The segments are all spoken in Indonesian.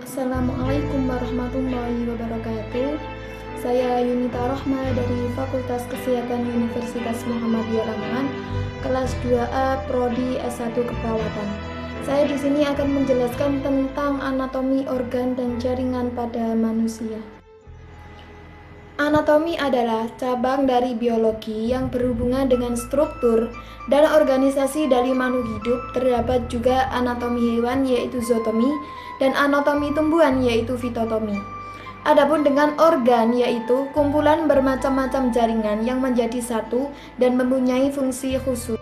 Assalamualaikum warahmatullahi wabarakatuh. Saya Yunita Rohma dari Fakultas Kesehatan Universitas Muhammadiyah Lamongan, kelas 2A Prodi S1 Keperawatan. Saya di sini akan menjelaskan tentang anatomi organ dan jaringan pada manusia. Anatomi adalah cabang dari biologi yang berhubungan dengan struktur dan organisasi dari makhluk hidup. Terdapat juga anatomi hewan yaitu zootomi dan anatomi tumbuhan yaitu fitotomi. Adapun dengan organ yaitu kumpulan bermacam-macam jaringan yang menjadi satu dan mempunyai fungsi khusus.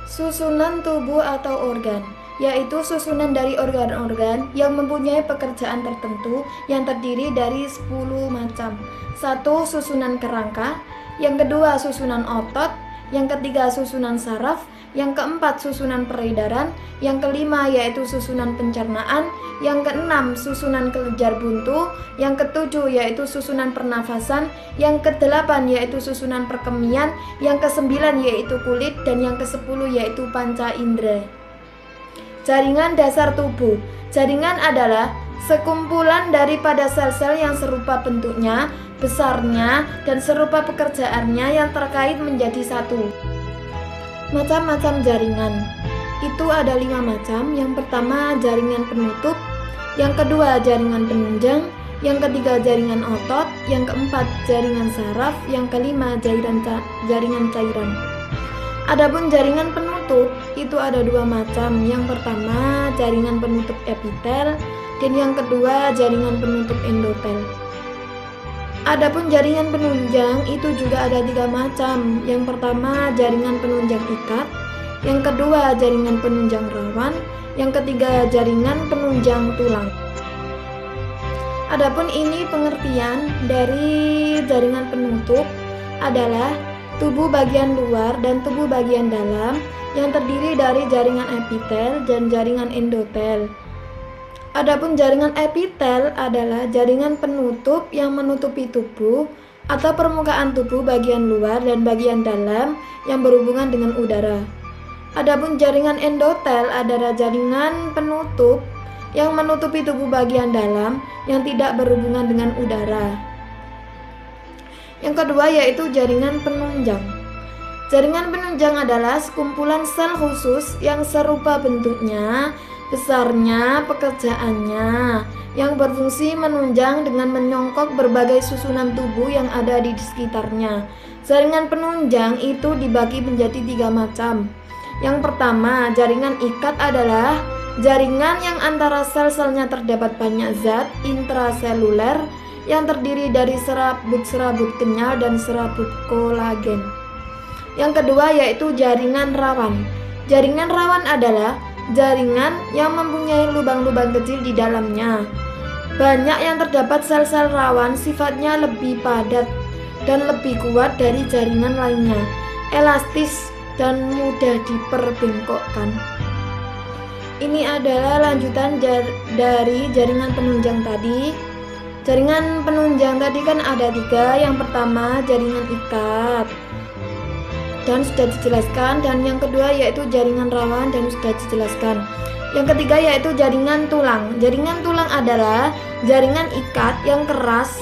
Susunan tubuh atau organ yaitu susunan dari organ-organ yang mempunyai pekerjaan tertentu yang terdiri dari 10 macam. 1. Susunan kerangka, yang kedua susunan otot, yang ketiga susunan saraf, yang keempat susunan peredaran, yang kelima yaitu susunan pencernaan, yang keenam susunan kelenjar buntu, yang ketujuh yaitu susunan pernafasan, yang kedelapan yaitu susunan perkemian, yang kesembilan yaitu kulit, dan yang kesepuluh yaitu panca indera. Jaringan dasar tubuh. Jaringan adalah sekumpulan daripada sel-sel yang serupa bentuknya, besarnya, dan serupa pekerjaannya yang terkait menjadi satu. Macam-macam jaringan itu ada 5 macam. Yang pertama jaringan penutup, yang kedua jaringan penunjang, yang ketiga jaringan otot, yang keempat jaringan saraf, yang kelima jaringan cairan. Adapun jaringan penutup itu ada 2 macam. Yang pertama jaringan penutup epitel dan yang kedua jaringan penutup endotel. Adapun jaringan penunjang itu juga ada 3 macam. Yang pertama jaringan penunjang ikat, yang kedua jaringan penunjang rawan, yang ketiga jaringan penunjang tulang. Adapun ini pengertian dari jaringan penutup adalah tubuh bagian luar dan tubuh bagian dalam yang terdiri dari jaringan epitel dan jaringan endotel. Adapun jaringan epitel adalah jaringan penutup yang menutupi tubuh atau permukaan tubuh bagian luar dan bagian dalam yang berhubungan dengan udara. Adapun jaringan endotel adalah jaringan penutup yang menutupi tubuh bagian dalam yang tidak berhubungan dengan udara. Yang kedua yaitu jaringan penunjang. Jaringan penunjang adalah sekumpulan sel khusus yang serupa bentuknya, besarnya, pekerjaannya, yang berfungsi menunjang dengan menyongkok berbagai susunan tubuh yang ada di sekitarnya. Jaringan penunjang itu dibagi menjadi 3 macam. Yang pertama, jaringan ikat adalah jaringan yang antara sel-selnya terdapat banyak zat intraseluler yang terdiri dari serabut-serabut kenyal dan serabut kolagen. Yang kedua yaitu jaringan rawan. Jaringan rawan adalah jaringan yang mempunyai lubang-lubang kecil di dalamnya. Banyak yang terdapat sel-sel rawan sifatnya lebih padat dan lebih kuat dari jaringan lainnya, elastis dan mudah diperbengkokkan. Ini adalah lanjutan dari jaringan penunjang tadi. Jaringan penunjang tadi kan ada 3. Yang pertama jaringan ikat dan sudah dijelaskan, dan yang kedua yaitu jaringan rawan dan sudah dijelaskan. Yang ketiga yaitu jaringan tulang. Jaringan tulang adalah jaringan ikat yang keras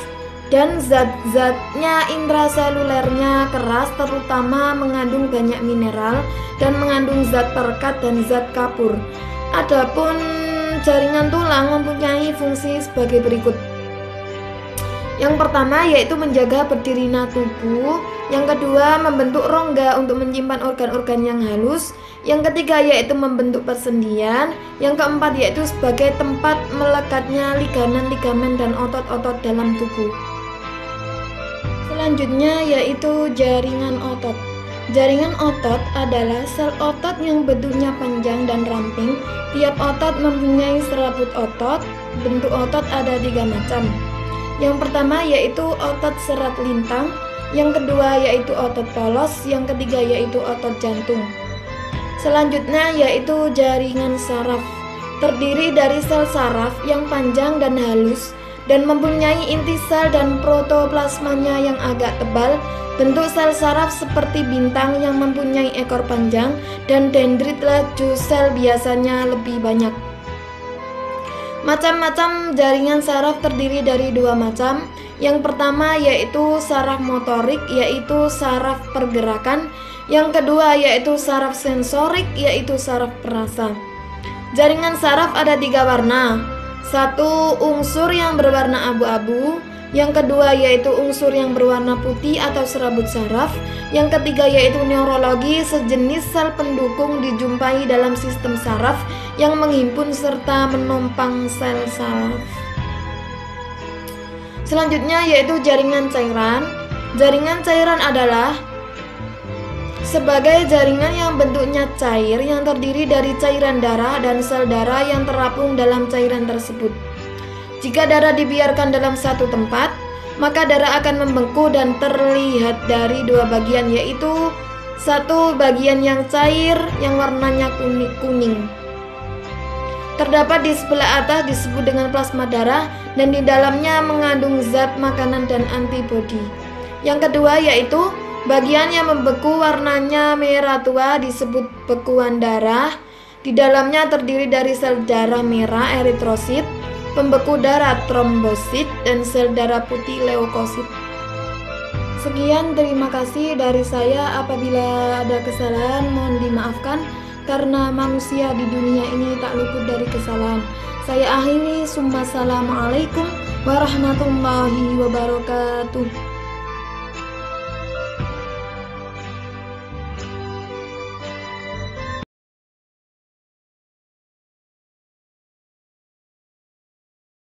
dan zat-zatnya intraselulernya keras, terutama mengandung banyak mineral dan mengandung zat perekat dan zat kapur. Adapun jaringan tulang mempunyai fungsi sebagai berikut. Yang pertama yaitu menjaga berdirinya tubuh, yang kedua membentuk rongga untuk menyimpan organ-organ yang halus, yang ketiga yaitu membentuk persendian, yang keempat yaitu sebagai tempat melekatnya ligamen-ligamen dan otot-otot dalam tubuh. Selanjutnya yaitu jaringan otot. Jaringan otot adalah sel otot yang bentuknya panjang dan ramping. Tiap otot mempunyai serabut otot. Bentuk otot ada 3 macam. Yang pertama yaitu otot serat lintang, yang kedua yaitu otot polos, yang ketiga yaitu otot jantung. Selanjutnya yaitu jaringan saraf. Terdiri dari sel saraf yang panjang dan halus dan mempunyai inti sel dan protoplasmanya yang agak tebal. Bentuk sel saraf seperti bintang yang mempunyai ekor panjang dan dendrit laju sel biasanya lebih banyak. Macam-macam jaringan saraf terdiri dari dua macam. Yang pertama yaitu saraf motorik, yaitu saraf pergerakan. Yang kedua yaitu saraf sensorik, yaitu saraf perasa. Jaringan saraf ada 3 warna. Satu, unsur yang berwarna abu-abu. Yang kedua yaitu unsur yang berwarna putih atau serabut saraf. Yang ketiga yaitu neurologi, sejenis sel pendukung dijumpai dalam sistem saraf yang menghimpun serta menompang sel saraf. Selanjutnya yaitu jaringan cairan. Jaringan cairan adalah sebagai jaringan yang bentuknya cair yang terdiri dari cairan darah dan sel darah yang terapung dalam cairan tersebut. Jika darah dibiarkan dalam satu tempat, maka darah akan membeku dan terlihat dari dua bagian, yaitu satu bagian yang cair yang warnanya kuning. Terdapat di sebelah atas disebut dengan plasma darah dan di dalamnya mengandung zat makanan dan antibodi. Yang kedua yaitu bagian yang membeku warnanya merah tua disebut bekuan darah. Di dalamnya terdiri dari sel darah merah eritrosit, pembeku darah trombosit, dan sel darah putih leukosit. Sekian, terima kasih dari saya. Apabila ada kesalahan mohon dimaafkan, karena manusia di dunia ini tak luput dari kesalahan. Saya akhiri, assalamualaikum warahmatullahi wabarakatuh.